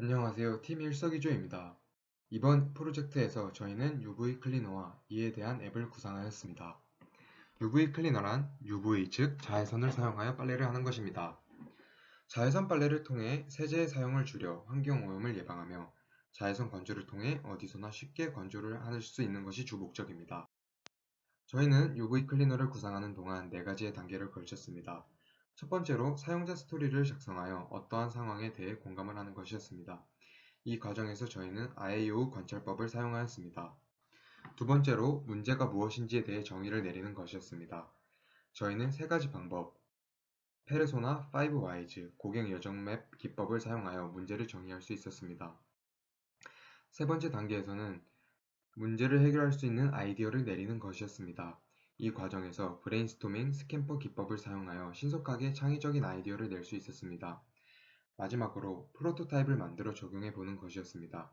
안녕하세요. 팀 일석이조입니다. 이번 프로젝트에서 저희는 UV 클리너와 이에 대한 앱을 구상하였습니다. UV 클리너란 UV 즉 자외선을 사용하여 빨래를 하는 것입니다. 자외선 빨래를 통해 세제의 사용을 줄여 환경 오염을 예방하며 자외선 건조를 통해 어디서나 쉽게 건조를 할 수 있는 것이 주 목적입니다. 저희는 UV 클리너를 구상하는 동안 4가지의 단계를 걸쳤습니다. 첫 번째로 사용자 스토리를 작성하여 어떠한 상황에 대해 공감을 하는 것이었습니다. 이 과정에서 저희는 IAO 관찰법을 사용하였습니다. 두 번째로 문제가 무엇인지에 대해 정의를 내리는 것이었습니다. 저희는 3가지 방법, 페르소나 5Whys, 고객 여정 맵 기법을 사용하여 문제를 정의할 수 있었습니다. 세 번째 단계에서는 문제를 해결할 수 있는 아이디어를 내리는 것이었습니다. 이 과정에서 브레인스토밍, 스캠퍼 기법을 사용하여 신속하게 창의적인 아이디어를 낼 수 있었습니다. 마지막으로 프로토타입을 만들어 적용해 보는 것이었습니다.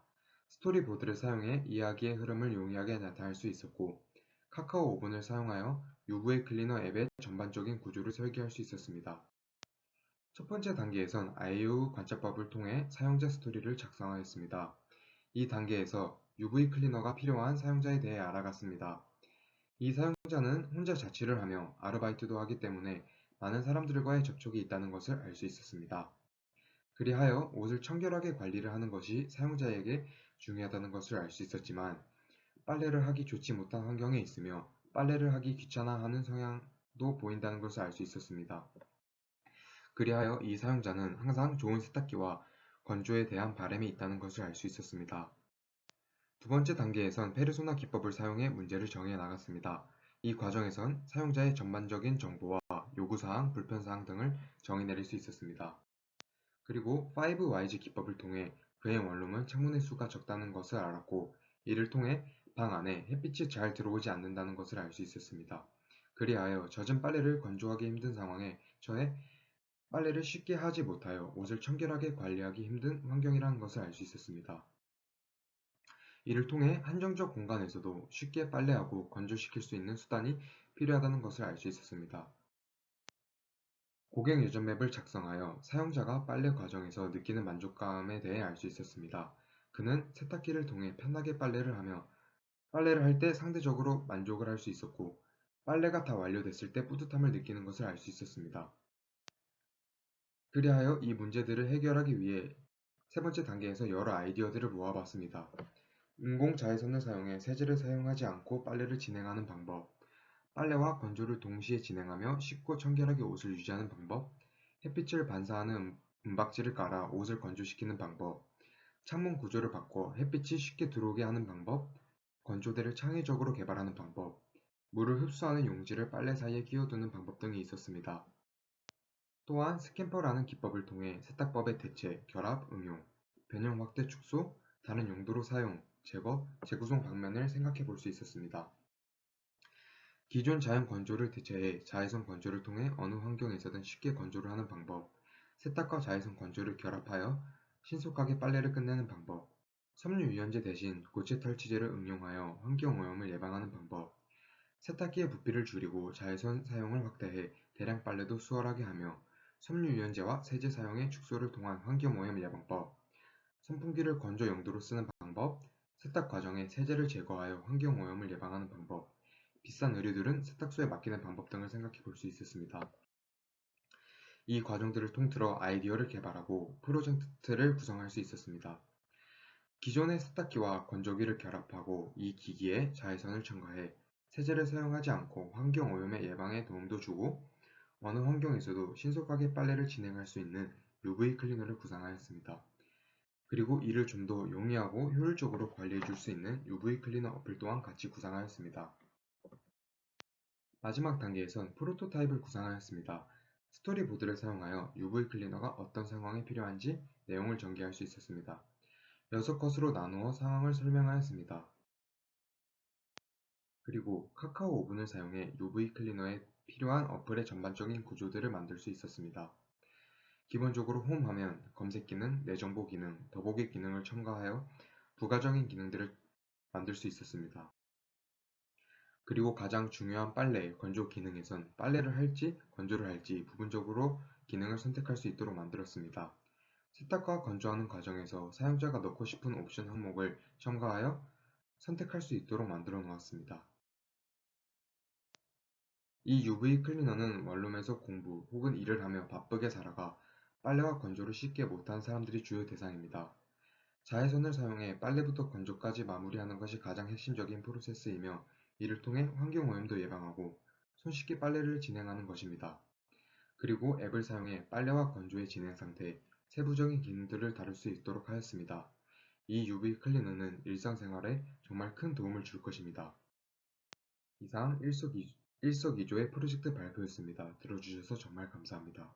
스토리보드를 사용해 이야기의 흐름을 용이하게 나타낼 수 있었고, 카카오 오븐을 사용하여 UV 클리너 앱의 전반적인 구조를 설계할 수 있었습니다. 첫 번째 단계에선 IAO 관찰법을 통해 사용자 스토리를 작성하였습니다. 이 단계에서 UV 클리너가 필요한 사용자에 대해 알아갔습니다. 이 사용자는 혼자 자취를 하며 아르바이트도 하기 때문에 많은 사람들과의 접촉이 있다는 것을 알 수 있었습니다. 그리하여 옷을 청결하게 관리를 하는 것이 사용자에게 중요하다는 것을 알 수 있었지만 빨래를 하기 좋지 못한 환경에 있으며 빨래를 하기 귀찮아하는 성향도 보인다는 것을 알 수 있었습니다. 그리하여 이 사용자는 항상 좋은 세탁기와 건조에 대한 바람이 있다는 것을 알 수 있었습니다. 두 번째 단계에선 페르소나 기법을 사용해 문제를 정해 나갔습니다. 이 과정에선 사용자의 전반적인 정보와 요구사항, 불편사항 등을 정의 내릴 수 있었습니다. 그리고 5Whys 기법을 통해 그의 원룸은 창문의 수가 적다는 것을 알았고, 이를 통해 방 안에 햇빛이 잘 들어오지 않는다는 것을 알 수 있었습니다. 그리하여 젖은 빨래를 건조하기 힘든 상황에 처해 빨래를 쉽게 하지 못하여 옷을 청결하게 관리하기 힘든 환경이라는 것을 알 수 있었습니다. 이를 통해 한정적 공간에서도 쉽게 빨래하고 건조시킬 수 있는 수단이 필요하다는 것을 알 수 있었습니다. 고객 유저 맵을 작성하여 사용자가 빨래 과정에서 느끼는 만족감에 대해 알 수 있었습니다. 그는 세탁기를 통해 편하게 빨래를 하며 빨래를 할 때 상대적으로 만족을 할 수 있었고, 빨래가 다 완료됐을 때 뿌듯함을 느끼는 것을 알 수 있었습니다. 그리하여 이 문제들을 해결하기 위해 세 번째 단계에서 여러 아이디어들을 모아봤습니다. 인공 자외선을 사용해 세제를 사용하지 않고 빨래를 진행하는 방법, 빨래와 건조를 동시에 진행하며 쉽고 청결하게 옷을 유지하는 방법, 햇빛을 반사하는 은박지를 깔아 옷을 건조시키는 방법, 창문 구조를 바꿔 햇빛이 쉽게 들어오게 하는 방법, 건조대를 창의적으로 개발하는 방법, 물을 흡수하는 용지를 빨래 사이에 끼워두는 방법 등이 있었습니다. 또한 스캠퍼라는 기법을 통해 세탁법의 대체, 결합, 응용, 변형 확대 축소, 다른 용도로 사용, 제거, 재구성 방면을 생각해 볼 수 있었습니다. 기존 자연 건조를 대체해 자외선 건조를 통해 어느 환경에서든 쉽게 건조를 하는 방법, 세탁과 자외선 건조를 결합하여 신속하게 빨래를 끝내는 방법, 섬유유연제 대신 고체 탈취제를 응용하여 환경오염을 예방하는 방법, 세탁기의 부피를 줄이고 자외선 사용을 확대해 대량 빨래도 수월하게 하며 섬유유연제와 세제 사용의 축소를 통한 환경오염 예방법, 선풍기를 건조 용도로 쓰는 방법, 세탁 과정에 세제를 제거하여 환경오염을 예방하는 방법, 비싼 의류들은 세탁소에 맡기는 방법 등을 생각해 볼 수 있었습니다. 이 과정들을 통틀어 아이디어를 개발하고 프로젝트를 구성할 수 있었습니다. 기존의 세탁기와 건조기를 결합하고 이 기기에 자외선을 첨가해 세제를 사용하지 않고 환경오염의 예방에 도움도 주고 어느 환경에서도 신속하게 빨래를 진행할 수 있는 UV 클리너를 구상하였습니다. 그리고 이를 좀 더 용이하고 효율적으로 관리해 줄 수 있는 UV 클리너 어플 또한 같이 구상하였습니다. 마지막 단계에선 프로토타입을 구상하였습니다. 스토리보드를 사용하여 UV 클리너가 어떤 상황에 필요한지 내용을 전개할 수 있었습니다. 6컷으로 나누어 상황을 설명하였습니다. 그리고 카카오 오븐을 사용해 UV 클리너에 필요한 어플의 전반적인 구조들을 만들 수 있었습니다. 기본적으로 홈 화면, 검색 기능, 내 정보 기능, 더보기 기능을 첨가하여 부가적인 기능들을 만들 수 있었습니다. 그리고 가장 중요한 빨래, 건조 기능에선 빨래를 할지 건조를 할지 부분적으로 기능을 선택할 수 있도록 만들었습니다. 세탁과 건조하는 과정에서 사용자가 넣고 싶은 옵션 항목을 첨가하여 선택할 수 있도록 만들어 놓았습니다. 이 UV 클리너는 원룸에서 공부 혹은 일을 하며 바쁘게 살아가 빨래와 건조를 쉽게 못한 사람들이 주요 대상입니다. 자외선을 사용해 빨래부터 건조까지 마무리하는 것이 가장 핵심적인 프로세스이며 이를 통해 환경오염도 예방하고 손쉽게 빨래를 진행하는 것입니다. 그리고 앱을 사용해 빨래와 건조의 진행 상태, 세부적인 기능들을 다룰 수 있도록 하였습니다. 이 UV 클리너는 일상생활에 정말 큰 도움을 줄 것입니다. 이상 일석이조의 프로젝트 발표였습니다. 들어주셔서 정말 감사합니다.